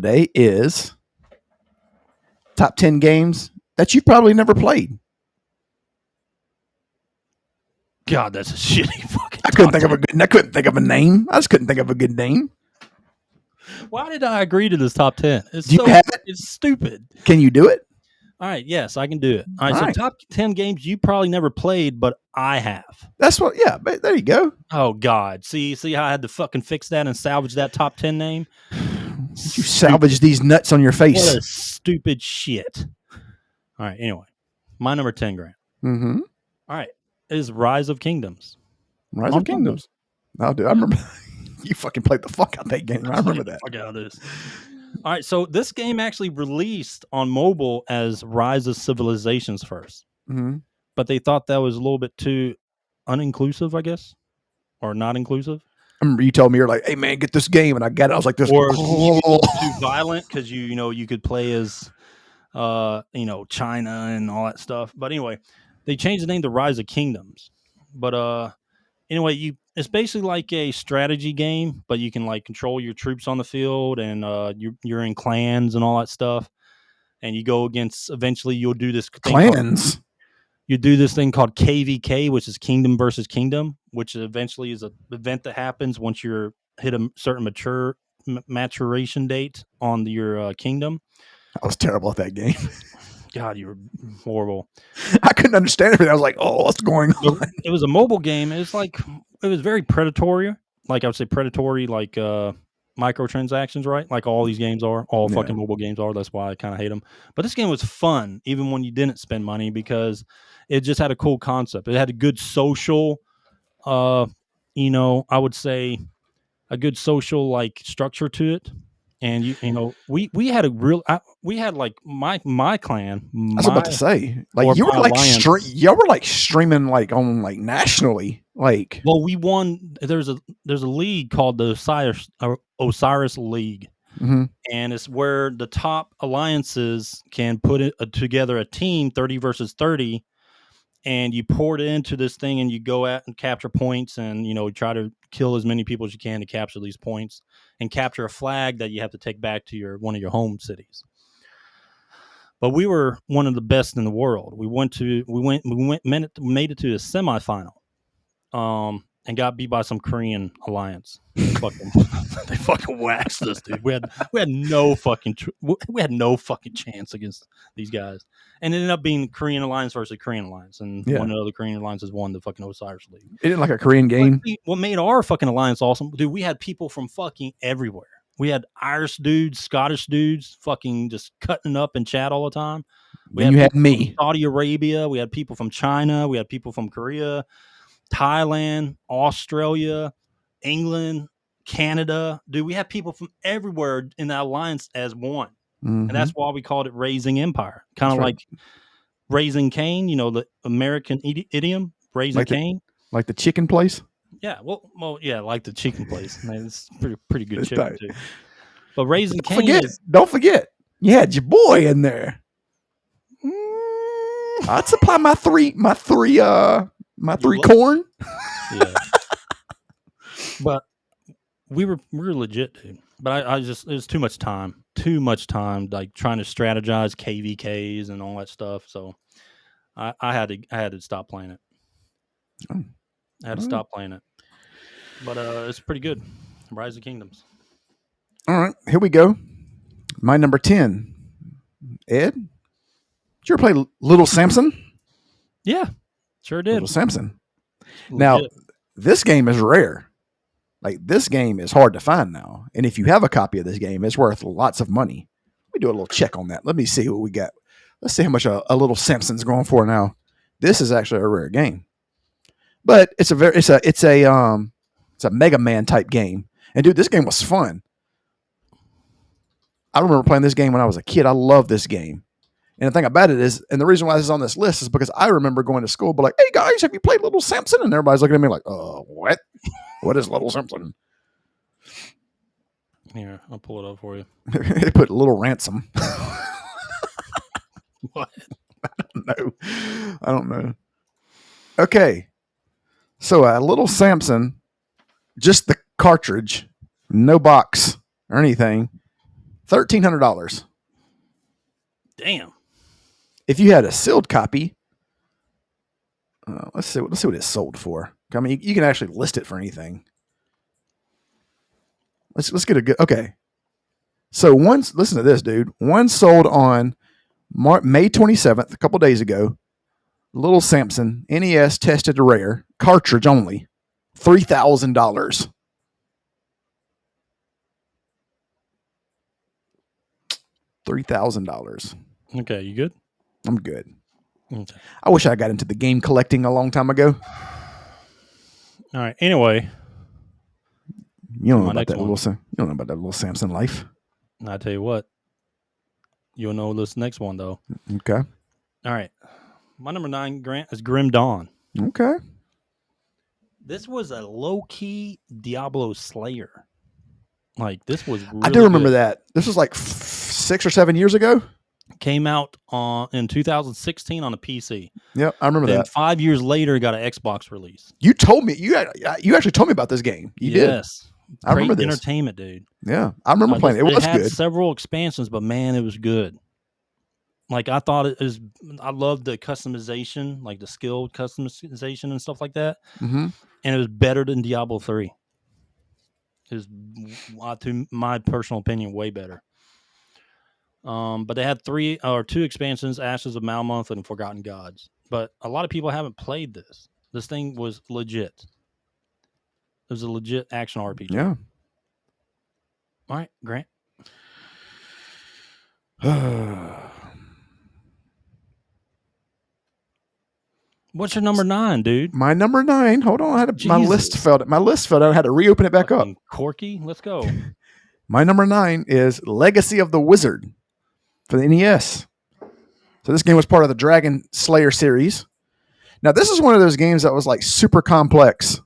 today is top 10 games that you've probably never played. God, that's a shitty fucking. I couldn't think of a name. I just couldn't think of a good name. Why did I agree to this top 10? Do you have it? It's stupid. Can you do it? All right, yes, I can do it. All right, All so right. top 10 games you probably never played, but I have. That's what. Yeah, but there you go. Oh God, see how I had to fucking fix that and salvage that top 10 name. You salvage these nuts on your face. What a stupid shit. All right, anyway, my number 10, Grant. Mm-hmm. All right, is Rise of Kingdoms. Rise of Kingdoms. Oh, dude, I remember you fucking played the fuck out that game. I remember that. Fuck out of this. All right, so this game actually released on mobile as Rise of Civilizations first, but they thought that was a little bit too uninclusive, I guess, or not inclusive. I remember you told me, you're like, "Hey man, get this game," and I got it. I was like, "This or too violent," because you could play as China and all that stuff. But anyway, they changed the name to Rise of Kingdoms. But anyway, it's basically like a strategy game, but you can like control your troops on the field, and you're in clans and all that stuff. And you go against. Eventually, you'll do this thing clans. You do this thing called 𝐾𝐵, which is Kingdom versus Kingdom, which eventually is an event that happens once you're hit a certain maturation date on your kingdom. I was terrible at that game. God, you were horrible. I couldn't understand everything. I was like, "Oh, what's going on?" It was a mobile game. It was very predatory. Like I would say, predatory, like microtransactions, right? Like all these games are, all fucking mobile games are. That's why I kind of hate them. But this game was fun, even when you didn't spend money, because it just had a cool concept. It had a good social, I would say, a good social like structure to it. And we had we had like my clan. I was about to say, like you were like y'all were like streaming like on like nationally, like. Well, we won. There's a league called the Osiris League, and it's where the top alliances can put together a team 30 versus 30, and you pour it into this thing, and you go out and capture points, and try to kill as many people as you can to capture these points and capture a flag that you have to take back to one of your home cities. But we were one of the best in the world. We made it to the semifinal, and got beat by some Korean alliance. They fucking waxed us, dude. We had no fucking chance against these guys, and it ended up being Korean alliance versus Korean alliance, and one of the other Korean alliances won the fucking Osiris League. It didn't like a Korean game. What made our fucking alliance awesome, dude? We had people from fucking everywhere. We had Irish dudes, Scottish dudes, fucking just cutting up in chat all the time. You had me, Saudi Arabia. We had people from China. We had people from Korea, Thailand, Australia, England, Canada. Dude, we had people from everywhere in that alliance as one. And that's why we called it Raising Empire. Kind of like Raising Cain, the American idiom, Raising Cain. Like the chicken place? Yeah, well, yeah, like the chicken place. Man, it's pretty good chicken too. But Raising Cain don't forget, you had your boy in there. I'd supply my three corn. Yeah. But we were legit, dude. But I just, it was too much time, like trying to strategize KVKs and all that stuff. So I had to stop playing it. I had to stop playing it. But it's pretty good. Rise of Kingdoms. All right, here we go. My number 10. Ed, did you ever play Little Samson? Yeah, sure did. Little Samson. Now, this game is rare. Like, this game is hard to find now. And if you have a copy of this game, it's worth lots of money. Let me do a little check on that. Let me see what we got. Let's see how much a Little Samson's going for now. This is actually a rare game. But it's a Mega Man type game. And dude, this game was fun. I remember playing this game when I was a kid. I love this game. And the thing about it is, and the reason why this is on this list is because I remember going to school, but like, "Hey guys, have you played Little Samson?" And everybody's looking at me like, what? What is Little Samson? Here, I'll pull it up for you. They put Little Ransom. What? I don't know. Okay. So Little Samson, just the cartridge, no box or anything, $1,300. Damn. If you had a sealed copy, let's see what it's sold for. I mean, you can actually list it for anything. Let's get a good. Okay. So listen to this, dude. One sold on May 27th, a couple days ago. Little Samson NES tested rare cartridge only, $3,000. $3,000. Okay, you good? I'm good. Okay. I wish I got into the game collecting a long time ago. All right. Anyway, you don't know about that little Samson life. I tell you what, you'll know this next one though. Okay. All right. My number 9, Grant, is Grim Dawn. Okay. This was a low-key Diablo Slayer. Like, this was really I do remember good. that. This was like 6 or 7 years ago. Came out in 2016 on a PC. Yep, I remember that. 5 years later, it got an Xbox release. You told me you actually told me about this game. You did. I remember this. Entertainment, dude. Yeah, I remember playing it. It was had good. Several expansions, but man, it was good. Like, I thought it was. I loved the customization, like the skill customization and stuff like that. Mm-hmm. And it was better than Diablo 3. It was, to my personal opinion, way better. But they had 2 expansions: Ashes of Malmoth and Forgotten Gods. But a lot of people haven't played this. This thing was legit. It was a legit action RPG. Yeah. All right, Grant. What's your number 9, dude? My number 9. Hold on, my list fell. My list fell out. I had to reopen it back up. Corky, let's go. My number 9 is Legacy of the Wizard for the NES. So this game was part of the Dragon Slayer series. Now this is one of those games that was like super complex.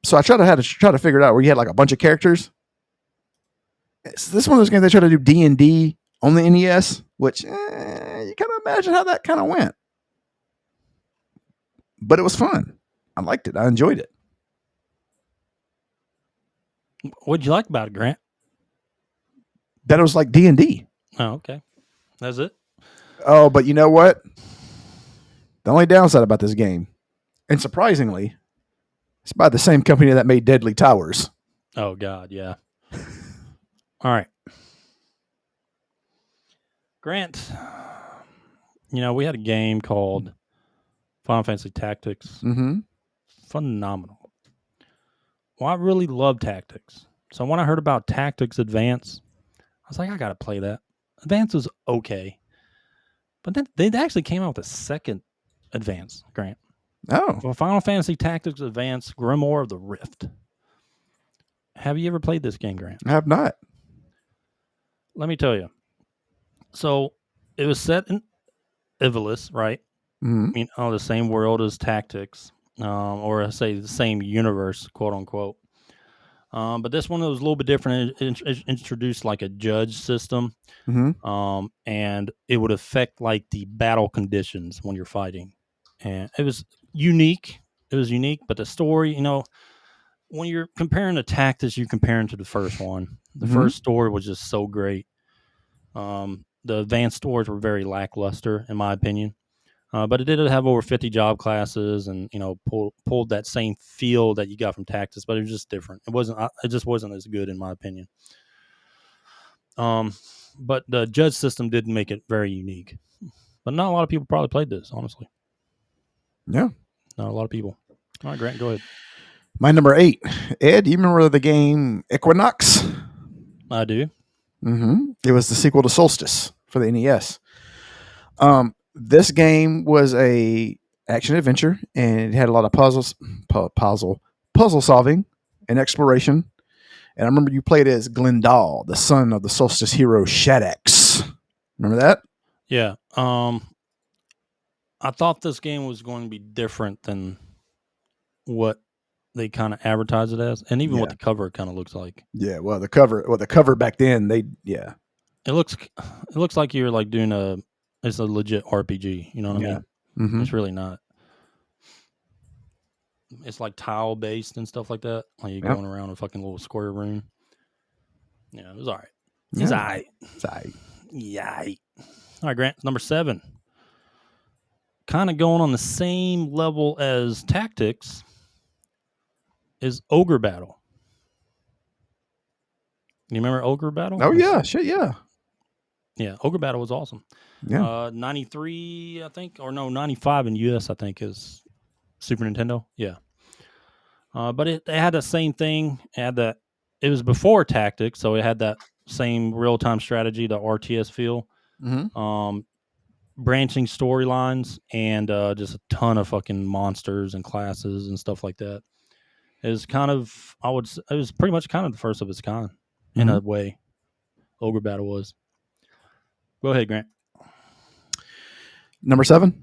So I had to figure it out where you had like a bunch of characters. This is one of those games they try to do D&D on the NES, which you kind of imagine how that kind of went. But it was fun. I liked it. I enjoyed it. What'd you like about it, Grant? That it was like D&D. Oh, okay. That's it? Oh, but you know what? The only downside about this game, and surprisingly, it's by the same company that made Deadly Towers. Oh, God, yeah. All right. Grant, we had a game called Final Fantasy Tactics. Mm-hmm. Phenomenal. Well, I really love Tactics. So when I heard about Tactics Advance, I was like, I got to play that. Advance was okay. But then they actually came out with a second Advance, Grant. Oh. Well, Final Fantasy Tactics Advance Grimoire of the Rift. Have you ever played this game, Grant? I have not. Let me tell you. So it was set in Ivalice, right? Mm-hmm. The same world as Tactics, or I say the same universe, quote unquote. But this one was a little bit different. It introduced like a judge system, and it would affect like the battle conditions when you're fighting, and it was unique. But the story, when you're comparing the Tactics, you're comparing to the first one. The first story was just so great. The advanced stories were very lackluster, in my opinion. But it did have over 50 job classes, and pulled that same feel that you got from Tactics, but it was just different. It just wasn't as good, in my opinion. But the judge system did make it very unique. But not a lot of people probably played this, honestly. Yeah, not a lot of people. All right, Grant, go ahead. My number 8, Ed. Do you remember the game Equinox? I do. Mm-hmm. It was the sequel to Solstice for the NES. This game was a action adventure, and it had a lot of puzzle solving and exploration. And I remember you played as Glendal, the son of the Solstice hero Shaddix. Remember that? Yeah. I thought this game was going to be different than what they kind of advertise it as, and even what the cover kind of looks like. Yeah. Well, the cover back then, It looks like you're like doing it's a legit RPG. You know what I mean? Mm-hmm. It's really not. It's like tile based and stuff like that. Like you're going around a fucking little square room. Yeah, it was all right. Yeah. It's all right. It's all right. Yeah. All right, Grant. Number 7. Kind of going on the same level as Tactics is Ogre Battle. You remember Ogre Battle? Oh yeah, shit, yeah. Yeah, Ogre Battle was awesome. Yeah. 93, I think, or no, 95 in US, I think, is Super Nintendo. Yeah. But it had the same thing. It was before Tactics, so it had that same real-time strategy, the RTS feel. Mm-hmm. Branching storylines, and just a ton of fucking monsters and classes and stuff like that. It was kind of, it was pretty much kind of the first of its kind in a way. Ogre Battle was. Go ahead, Grant. Number 7.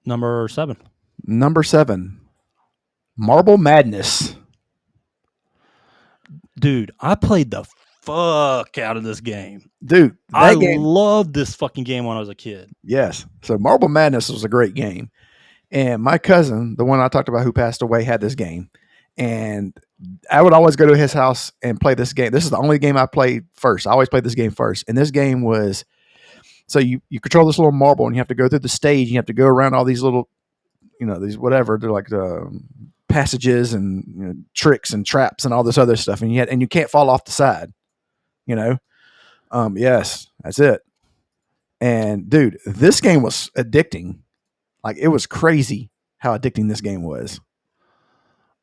Number 7. Number 7. Marble Madness. Dude, I played the fuck out of this game. Dude, I loved this fucking game when I was a kid. Yes. So Marble Madness was a great game. And my cousin, the one I talked about who passed away, had this game. And I would always go to his house and play this game. This is the only game I played first. I always played this game first. And this game was, so you control this little marble and you have to go through the stage. You have to go around all these little, these whatever, they're like passages and tricks and traps and all this other stuff. And you can't fall off the side, yes, that's it. And dude, this game was addicting. Like, it was crazy how addicting this game was.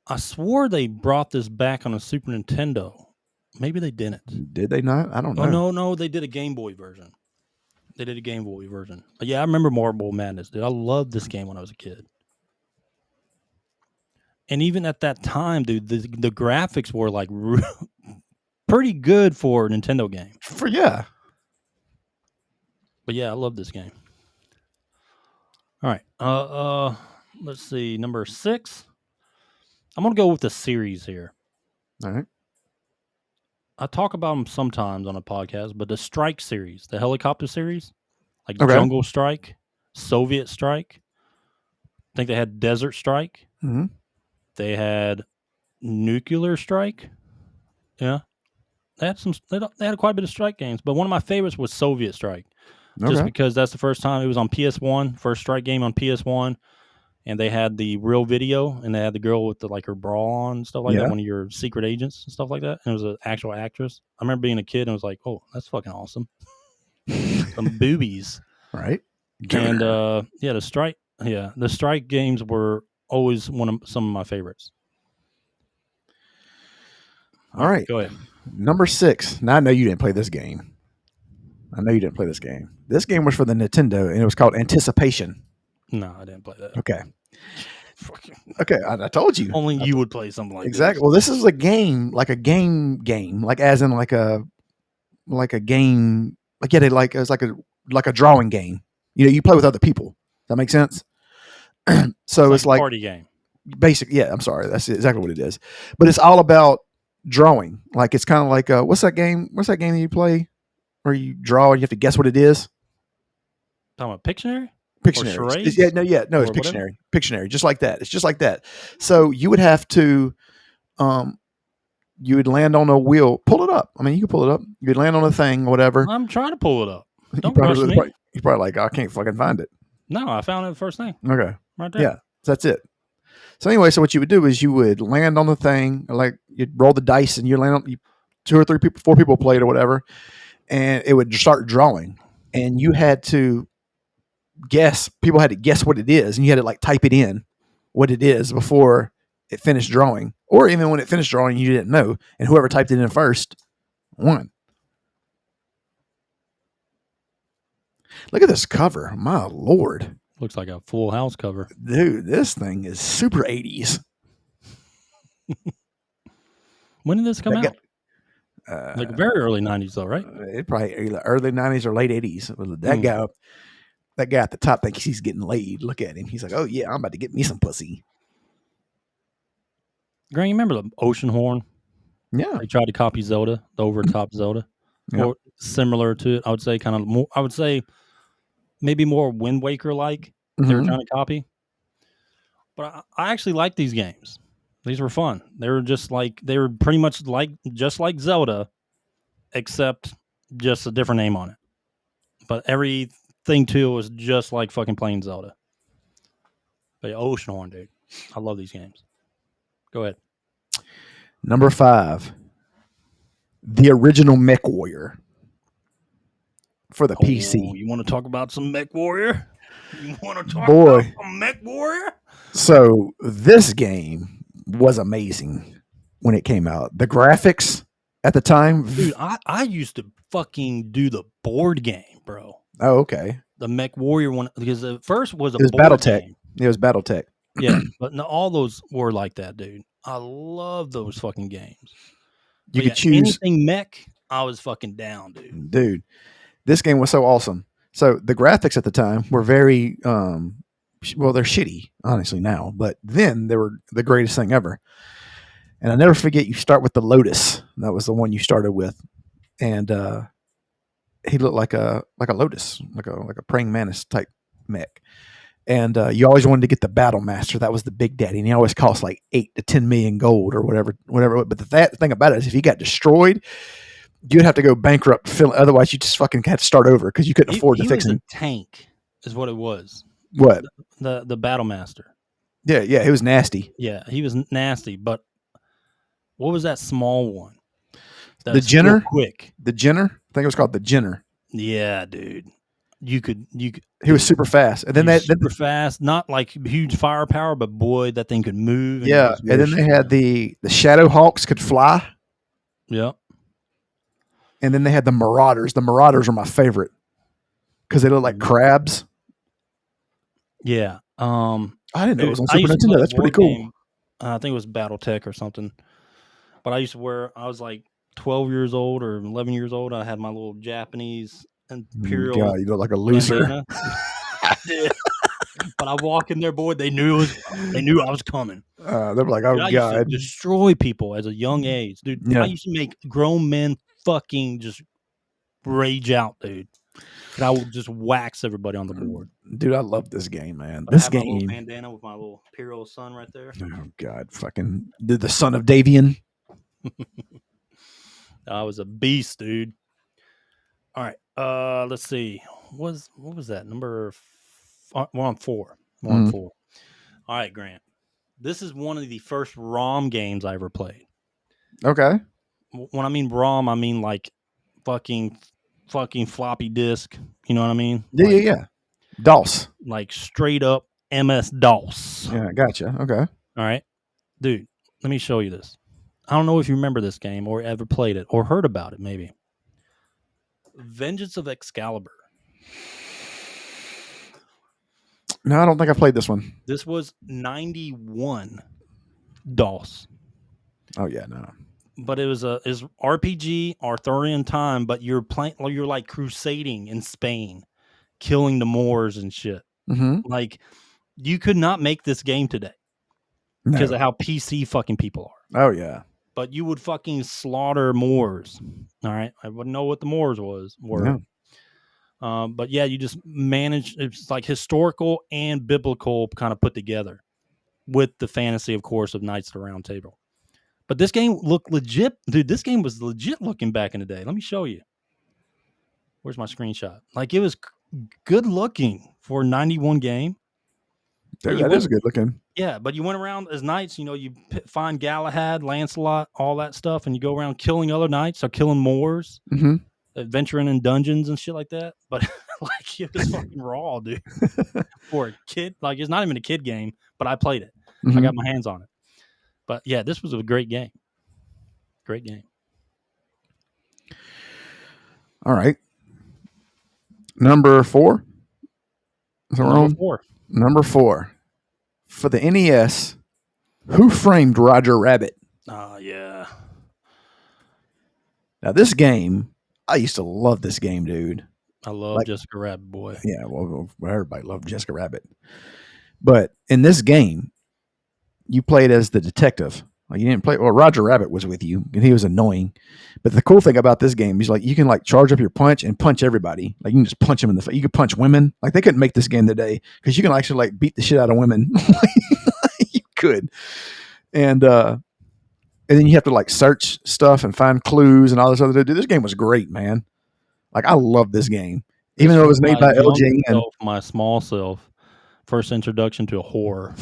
I swore they brought this back on a Super Nintendo. Maybe they didn't. Did they not? I don't know. Oh, no, they did a Game Boy version. But yeah, I remember Marble Madness, dude. I loved this game when I was a kid. And even at that time, dude, the graphics were like pretty good for a Nintendo game. Yeah. But yeah, I love this game. All right. Let's see. Number 6. I'm gonna go with the series here. All right. I talk about them sometimes on a podcast, but the Strike series, the helicopter series, like Okay. Jungle Strike, Soviet Strike. I think they had Desert Strike. Mm-hmm. They had Nuclear Strike. Yeah. They had quite a bit of strike games, but one of my favorites was Soviet Strike. Okay. Just because that's the first time it was on PS1, first strike game on PS1, and they had the real video, and they had the girl with her bra on and stuff like that, one of your secret agents and stuff like that, and it was an actual actress. I remember being a kid and was like, oh, that's fucking awesome. Some boobies. Right. And the strike games were always some of my favorites. All right. Go ahead. Number 6. Now I know you didn't play this game. This game was for the Nintendo, and it was called Anticipation. No, I didn't play that. Okay. I told you. Only you would play something like exactly. this. Well, this is a game, like a game, like as in like a game, it's like a drawing game. You play with other people. Does that make sense? So it's like party game. Basic. Yeah, I'm sorry. That's exactly what it is. But it's all about drawing. Like, it's kind of like what's that game that you play where you draw and you have to guess what it is? Talking about Pictionary? Pictionary. It's Pictionary. Pictionary, just like that. It's just like that. So you would have to, you would land on a wheel. Pull it up. I mean, you can pull it up. You'd land on a thing, whatever. I'm trying to pull it up. Don't rush me. You're probably like, I can't fucking find it. No, I found it the first thing. Okay. Right there. Yeah, so that's it. So anyway, so what you would do is you would land on the thing, like you'd roll the dice and you land on 2 or 3 people, 4 people played or whatever, and it would start drawing. And you had to guess, people had to guess what it is, and you had to like type it in what it is before it finished drawing. Or even when it finished drawing, you didn't know, and whoever typed it in first won. Look at this cover. My Lord. Looks like a Full House cover. Dude, this thing is super 80s. When did this come out? Like very early 90s though, right? It probably early 90s or late 80s. That guy at the top thinks he's getting laid. Look at him. He's like, oh yeah, I'm about to get me some pussy. Grant, you remember the Ocean Horn? Yeah. They tried to copy Zelda, the over-the-top Zelda. Yep. Or similar to it. I would say kind of more, I would say maybe more Wind Waker-like. They were trying to copy. But I actually like these games. These were fun. They were pretty much just like Zelda, except just a different name on it. But everything too was just like fucking playing Zelda. But yeah, Oceanhorn, dude. I love these games. Go ahead. Number 5, the original Mech Warrior for the PC. You want to talk about some Mech Warrior? You want to talk Boy. about some Mech Warrior? So this game was amazing when it came out. The graphics at the time, dude. I used to fucking do the board game, bro. Oh, okay. The Mech Warrior one, because the first was it was board BattleTech. game. It was BattleTech. Yeah, but no, all those were like that, dude. I love those fucking games. You could choose anything mech. I was fucking down, dude. Dude, this game was so awesome. So the graphics at the time were very, well, they're shitty, honestly, now. But then they were the greatest thing ever. And I never forget, you start with the Lotus. That was the one you started with. And he looked like a Lotus, like a praying mantis type mech. And you always wanted to get the Battle Master. That was the big daddy. And he always cost like 8 to 10 million gold or whatever. But the thing about it is if he got destroyed, you'd have to go bankrupt. Otherwise, you just fucking had to start over because you couldn't afford to fix him. A tank is what it was. What? The Battle Master. Yeah, he was nasty. Yeah, he was nasty. But what was that small one? The Jenner? Quick. The Jenner? I think it was called the Jenner. Yeah, dude. You could. He was super fast, and then super fast. Not like huge firepower, but boy, that thing could move. Yeah, and then they had the Shadow Hawks could fly. Yep. And then they had the Marauders. The Marauders are my favorite because they look like crabs. Yeah. I didn't know it was on Super Nintendo. That's pretty cool. Game. I think it was BattleTech or something. But I was like 12 years old or 11 years old. I had my little Japanese Imperial. God, you look like a loser. I did. But I walk in there, boy. They knew I was coming. They were like, "Oh, dude, I God!" used to destroy people as a young age, dude. Yeah. I used to make grown men fucking just rage out, dude. And I would just wax everybody on the board. Dude, I love this game, man. But this game. My little bandana with my little Imperial sun right there. Oh God, fucking the son of Davian. I was a beast, dude. All right. Let's see. What was that? We're on 4. We're on 4. All right, Grant. This is one of the first ROM games I ever played. Okay. When I mean ROM, I mean like fucking floppy disk. You know what I mean? Yeah, yeah. DOS. Like straight up MS-DOS. Yeah, gotcha. Okay. All right. Dude, let me show you this. I don't know if you remember this game or ever played it or heard about it, maybe. Vengeance of Excalibur. No, I don't think I played this one. This was 91 DOS. Oh yeah, no. But it was RPG, Arthurian time, but you're like crusading in Spain, killing the Moors and shit. Mm-hmm. Like you could not make this game today because of how PC fucking people are. Oh yeah. But you would fucking slaughter Moors. All right. I wouldn't know what the Moors were. Yeah. But yeah, you just manage. It's like historical and biblical kind of put together with the fantasy, of course, of Knights of the Round Table. But this game looked legit. Dude, this game was legit looking back in the day. Let me show you. Where's my screenshot? Like it was good looking for a 91 game. Dude, that is good looking. Yeah, but you went around as knights, you find Galahad, Lancelot, all that stuff, and you go around killing other knights or killing Moors, adventuring in dungeons and shit like that. But like it was fucking raw, dude. For a kid, like it's not even a kid game, but I played it. I got my hands on it. But yeah, this was a great game. Great game. All right. Number 4. So Number 4. Number 4. For the NES, Who Framed Roger Rabbit? Oh, yeah. Now, this game, I used to love this game, dude. I love Jessica Rabbit, boy. Yeah, well, everybody loved Jessica Rabbit. But in this game, you played as the detective. Like you didn't play. Well, Roger Rabbit was with you, and he was annoying. But the cool thing about this game is like you can like charge up your punch and punch everybody. Like you can just punch them in the face. You could punch women. Like they couldn't make this game today because you can actually like beat the shit out of women. You could. and then you have to like search stuff and find clues and all this other. Dude, this game was great, man. Like I love this game, even though it was made by 𝐬𝐮𝐬𝐫𝐞. My small self, first introduction to a horror.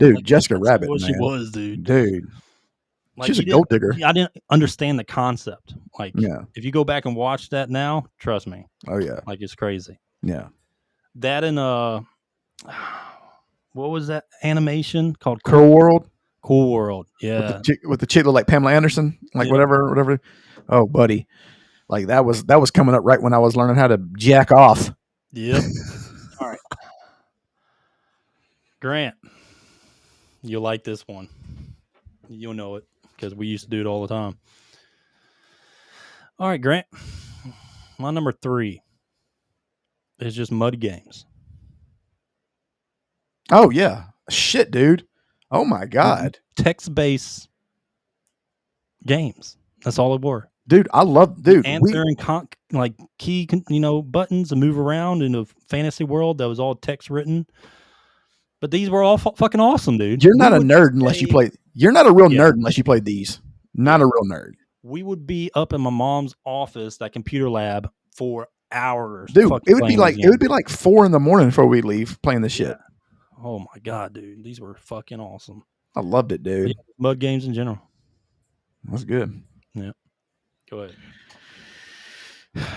Dude, Like, Jessica that's Rabbit, what she man. was, dude. Like She's a gold digger. I didn't understand the concept. Like, Yeah. if you go back and watch that now, trust me. Oh yeah. Like it's crazy. Yeah. That and what was that animation called? Cool World. Cool World. Yeah. With the chick like Pamela Anderson, like whatever. Oh, buddy. Like that was coming up right when I was learning how to jack off. Yep. All right. Grant, you'll like this one. You'll know it because we used to do it all the time. All right, Grant. My number 3 is just mud games. Oh yeah. Shit, dude. Oh my God. Text-based games. That's all it were. Dude, I love answering like key buttons to move around in a fantasy world that was all text written. But these were all fucking awesome, dude. You're not a nerd unless you play. You're not a real nerd unless you played these. Not a real nerd. We would be up in my mom's office, that computer lab, for hours. Dude, it would be like 4 a.m. before we leave playing this shit. Oh my God, dude. These were fucking awesome. I loved it, dude. Yeah, mud games in general. That's good. Yeah. Go ahead.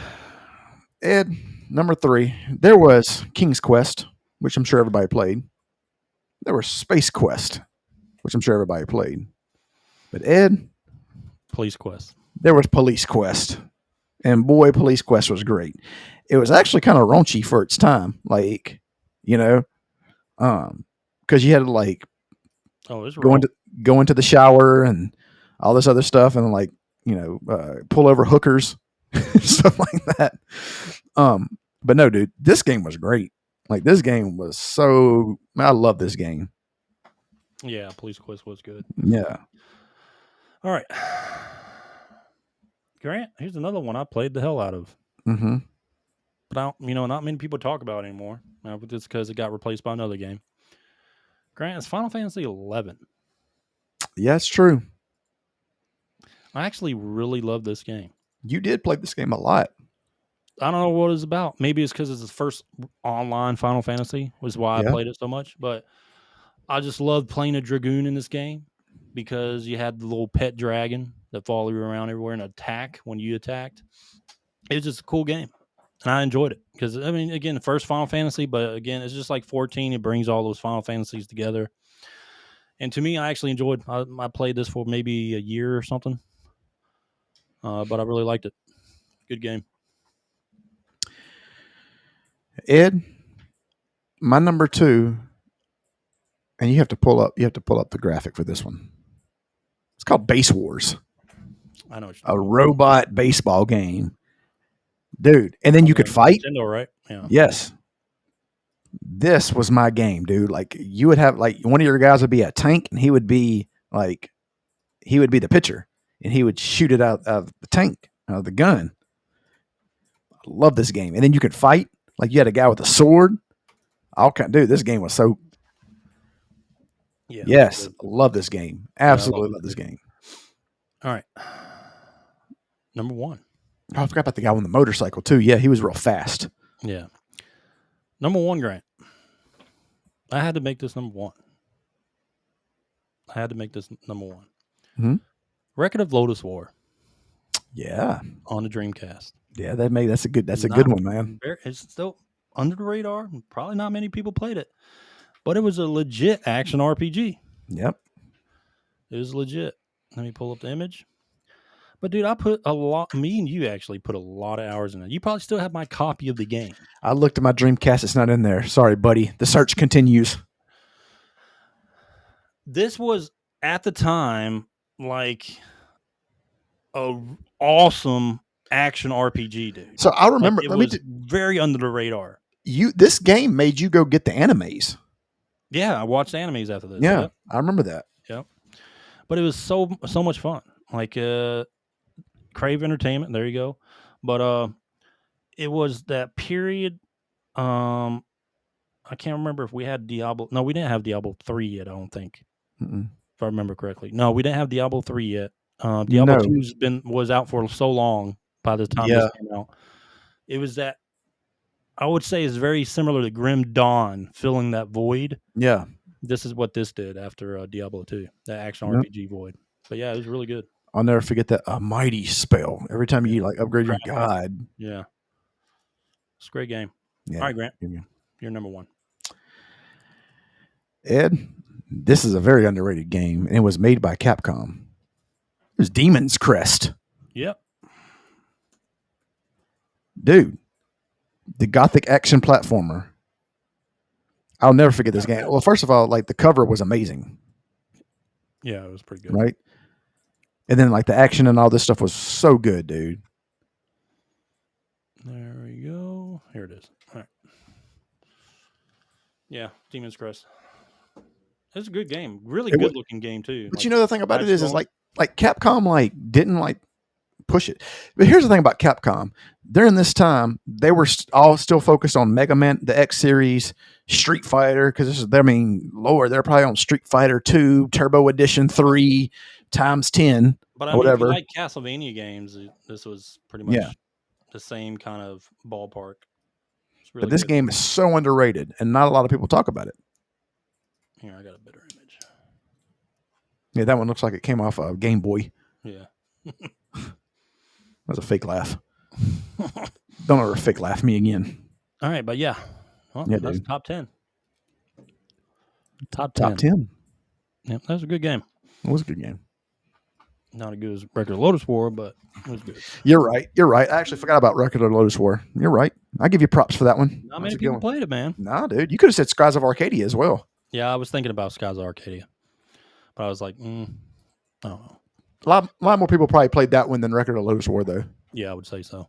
Ed, number 3. There was King's Quest, which I'm sure everybody played. There was Space Quest, which I'm sure everybody played. But Ed, Police Quest. There was Police Quest. And boy, Police Quest was great. It was actually kind of raunchy for its time. Like, because you had to like go into the shower and all this other stuff and like, pull over hookers, stuff like that. But no, dude, this game was great. Like this game was I love this game. Yeah, Police Quest was good. Yeah. All right. Grant, here's another one I played the hell out of. Mm-hmm. But not many people talk about it anymore. Just because it got replaced by another game. Grant, it's Final Fantasy 11. Yeah, it's true. I actually really love this game. You did play this game a lot. I don't know what it's about. Maybe it's because it's the first online Final Fantasy, was why I played it so much. But I just loved playing a Dragoon in this game because you had the little pet dragon that followed you around everywhere and attack when you attacked. It was just a cool game. And I enjoyed it because, again, the first Final Fantasy, but again, it's just like 14. It brings all those Final Fantasies together. And to me, I actually enjoyed. I played this for maybe a year or something, but I really liked it. Good game. Ed, my number 2, and you have to pull up the graphic for this one. It's called Base Wars. I know. A robot baseball game. Dude, and then you could fight. Nintendo, right? Yeah. Yes. This was my game, dude. Like you would have like one of your guys would be a tank and he would be the pitcher and he would shoot it out of the tank, out of the gun. I love this game. And then you could fight. Like you had a guy with a sword. Dude, this game was so. Yeah. Yes. Love this game. Absolutely love this game. All right. Number 1. Oh, I forgot about the guy on the motorcycle too. Yeah, he was real fast. Yeah. Number 1, Grant. I had to make this number 1. Mm-hmm. Record of Lotus War. Yeah. On the Dreamcast. Yeah, that's a good one, man. It's still under the radar. Probably not many people played it. But it was a legit action RPG. Yep. It was legit. Let me pull up the image. But dude, me and you actually put a lot of hours in it. You probably still have my copy of the game. I looked at my Dreamcast. It's not in there. Sorry, buddy. The search continues. This was, at the time, like a awesome action RPG, dude. So I remember. It was very under the radar. This game made you go get the animes. Yeah, I watched animes after this. Yeah, yep. I remember that. Yep. But it was so much fun. Like Crave Entertainment, there you go. But it was that period. I can't remember if we had Diablo. No, we didn't have Diablo 3 yet, I don't think. Mm-mm. if I remember correctly. No, we didn't have Diablo 3 yet. Diablo No. 2 was out for so long by the time this came out. It was that I would say is very similar to Grim Dawn, filling that void. Yeah. This is what this did after Diablo 2, that action RPG void. But yeah, it was really good. I'll never forget that mighty spell. Every time you like upgrade your god. Yeah. It's a great game. Yeah. All right, Grant. You're number 1. Ed, this is a very underrated game, and it was made by Capcom. It was Demon's Crest. Yep. Dude, the gothic action platformer. I'll never forget this game. Well, first of all, like the cover was amazing. Yeah, it was pretty good. Right? And then like the action and all this stuff was so good, dude. There we go. Here it is. All right. Yeah, Demon's Crest. It's a good game. Really good looking game too. But like, you know the thing about it is like Capcom like didn't like push it. But here's the thing about Capcom. During this time, they were all still focused on Mega Man, the X series, Street Fighter, because this is, I mean, lower. They're probably on Street Fighter 2, Turbo Edition 3, times 10, but I mean, whatever. If you like Castlevania games, this was pretty much the same kind of ballpark. Really but this game is so underrated, and not a lot of people talk about it. Here, I got a better image. Yeah, that one looks like it came off a Game Boy. Yeah. That was a fake laugh. Don't ever fake laugh me again. All right, but yeah. Well, that's top 10. Top 10. Top 10. Yep, that was a good game. It was a good game. Not as good as Record of Lotus War, but it was good. You're right. I actually forgot about Record of Lotus War. You're right. I give you props for that one. Not many people played it, man. Nah, dude. You could have said Skies of Arcadia as well. Yeah, I was thinking about Skies of Arcadia. But I was like, I don't know. A lot more people probably played that one than Record of Lotus War, though. Yeah, I would say so.